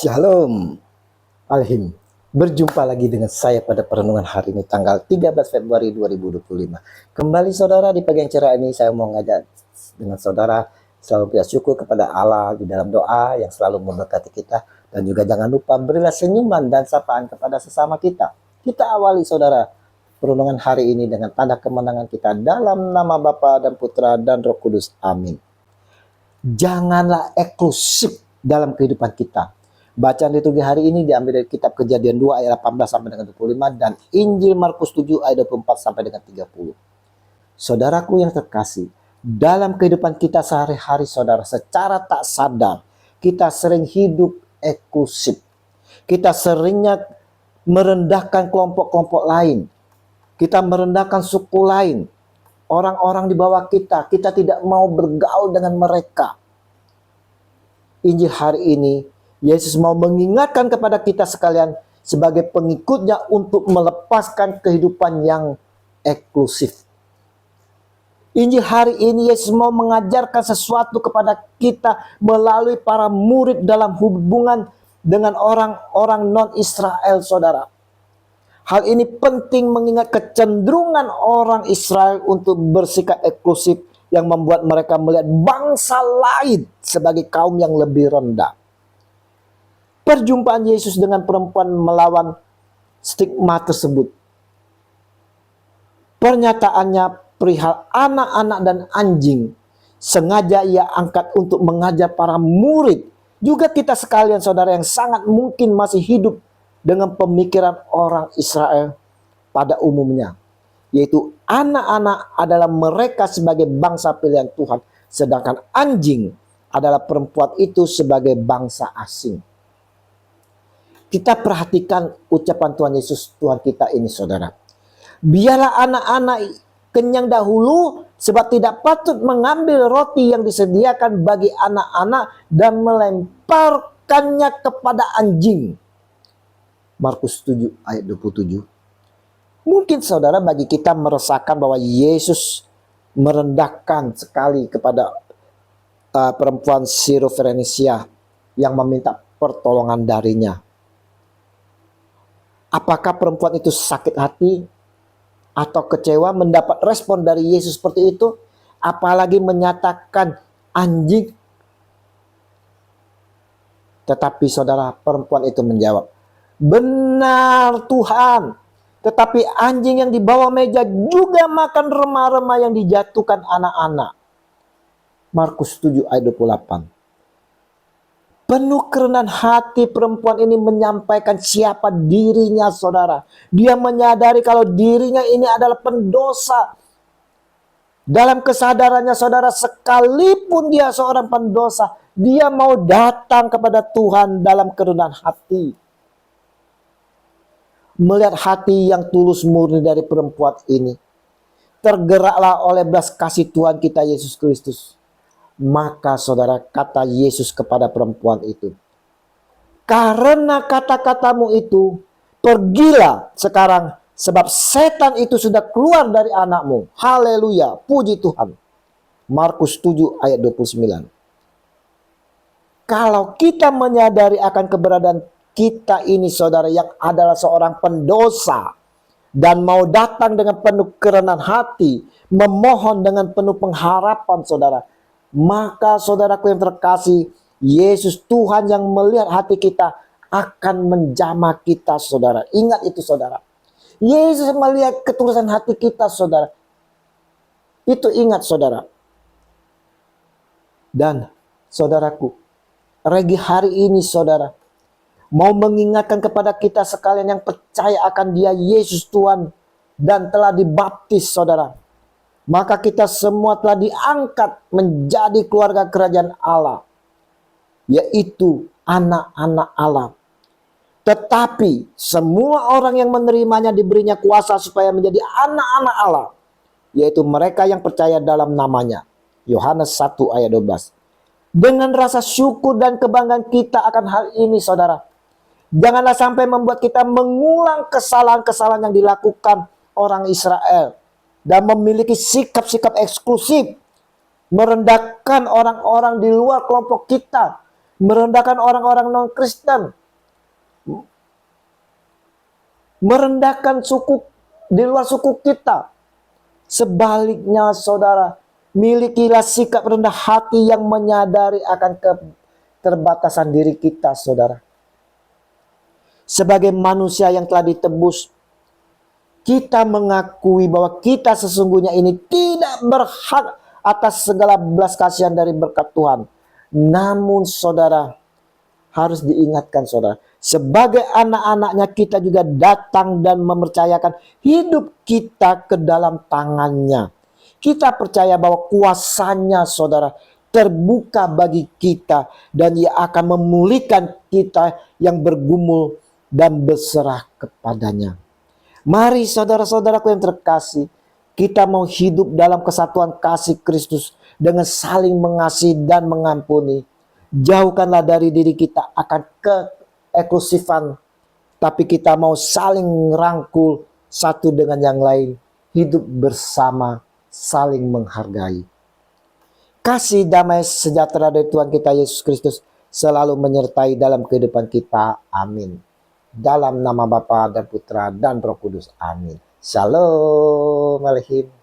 Shalom, Alhim. Berjumpa lagi dengan saya pada perenungan hari ini tanggal 13 Februari 2025. Kembali saudara, di pagi yang cerah ini saya mau ngajak dengan saudara selalu bersyukur kepada Allah di dalam doa yang selalu memberkati kita. Dan juga jangan lupa berilah senyuman dan sapaan kepada sesama kita. Kita awali saudara perenungan hari ini dengan tanda kemenangan kita dalam nama Bapa dan Putra dan Roh Kudus. Amin. Janganlah eksklusif dalam kehidupan kita. Bacaan liturgi hari ini diambil dari kitab Kejadian 2 ayat 18 sampai dengan 25 dan Injil Markus 7 ayat 24 sampai dengan 30. Saudaraku yang terkasih, dalam kehidupan kita sehari-hari saudara, secara tak sadar kita sering hidup eksklusif. Kita seringnya merendahkan kelompok-kelompok lain. Kita merendahkan suku lain. Orang-orang di bawah kita tidak mau bergaul dengan mereka. Injil hari ini Yesus mau mengingatkan kepada kita sekalian sebagai pengikutnya untuk melepaskan kehidupan yang eksklusif. Injil hari ini Yesus mau mengajarkan sesuatu kepada kita melalui para murid dalam hubungan dengan orang-orang non-Israel, saudara. Hal ini penting mengingat kecenderungan orang Israel untuk bersikap eksklusif yang membuat mereka melihat bangsa lain sebagai kaum yang lebih rendah. Perjumpaan Yesus dengan perempuan melawan stigma tersebut. Pernyataannya perihal anak-anak dan anjing sengaja ia angkat untuk mengajar para murid. Juga kita sekalian saudara yang sangat mungkin masih hidup dengan pemikiran orang Israel pada umumnya. Yaitu anak-anak adalah mereka sebagai bangsa pilihan Tuhan. Sedangkan anjing adalah perempuan itu sebagai bangsa asing. Kita perhatikan ucapan Tuhan Yesus, Tuhan kita ini saudara. Biarlah anak-anak kenyang dahulu sebab tidak patut mengambil roti yang disediakan bagi anak-anak dan melemparkannya kepada anjing. Markus 7 ayat 27. Mungkin saudara bagi kita merasakan bahwa Yesus merendahkan sekali kepada perempuan Sirofenisia yang meminta pertolongan darinya. Apakah perempuan itu sakit hati atau kecewa mendapat respon dari Yesus seperti itu? Apalagi menyatakan anjing. Tetapi saudara, perempuan itu menjawab, benar Tuhan. Tetapi anjing yang di bawah meja juga makan remah-remah yang dijatuhkan anak-anak. Markus 7 ayat 28. Penuh kerendahan hati perempuan ini menyampaikan siapa dirinya saudara. Dia menyadari kalau dirinya ini adalah pendosa. Dalam kesadarannya saudara, sekalipun dia seorang pendosa, dia mau datang kepada Tuhan dalam kerendahan hati. Melihat hati yang tulus murni dari perempuan ini, tergeraklah oleh belas kasih Tuhan kita Yesus Kristus. Maka saudara, kata Yesus kepada perempuan itu, karena kata-katamu itu, pergilah sekarang, sebab setan itu sudah keluar dari anakmu. Haleluya, puji Tuhan. Markus 7 ayat 29. Kalau kita menyadari akan keberadaan kita ini saudara yang adalah seorang pendosa, dan mau datang dengan penuh kerendahan hati, memohon dengan penuh pengharapan saudara, maka saudaraku yang terkasih, Yesus Tuhan yang melihat hati kita akan menjamah kita saudara. Ingat itu saudara. Yesus melihat ketulusan hati kita saudara. Itu ingat saudara. Dan saudaraku, Regi hari ini saudara mau mengingatkan kepada kita sekalian yang percaya akan Dia Yesus Tuhan dan telah dibaptis saudara. Maka kita semua telah diangkat menjadi keluarga kerajaan Allah, yaitu anak-anak Allah. Tetapi semua orang yang menerimanya diberinya kuasa supaya menjadi anak-anak Allah, yaitu mereka yang percaya dalam namanya. Yohanes 1 ayat 12. Dengan rasa syukur dan kebanggaan kita akan hal ini saudara, janganlah sampai membuat kita mengulang kesalahan-kesalahan yang dilakukan orang Israel dan memiliki sikap-sikap eksklusif, merendahkan orang-orang di luar kelompok kita, merendahkan orang-orang non-Kristen, merendahkan suku di luar suku kita. Sebaliknya saudara, milikilah sikap rendah hati yang menyadari akan keterbatasan diri kita saudara. Sebagai manusia yang telah ditebus, kita mengakui bahwa kita sesungguhnya ini tidak berhak atas segala belas kasihan dari berkat Tuhan. Namun saudara, harus diingatkan saudara, sebagai anak-anaknya kita juga datang dan mempercayakan hidup kita ke dalam tangannya. Kita percaya bahwa kuasanya saudara terbuka bagi kita, dan ia akan memulihkan kita yang bergumul dan berserah kepadanya. Mari saudara-saudaraku yang terkasih, kita mau hidup dalam kesatuan kasih Kristus dengan saling mengasihi dan mengampuni. Jauhkanlah dari diri kita akan keeksklusifan, tapi kita mau saling rangkul satu dengan yang lain, hidup bersama, saling menghargai. Kasih damai sejahtera dari Tuhan kita Yesus Kristus selalu menyertai dalam kehidupan kita. Amin. Dalam nama Bapa dan Putra dan Roh Kudus. Amin. Shalom Aleichem.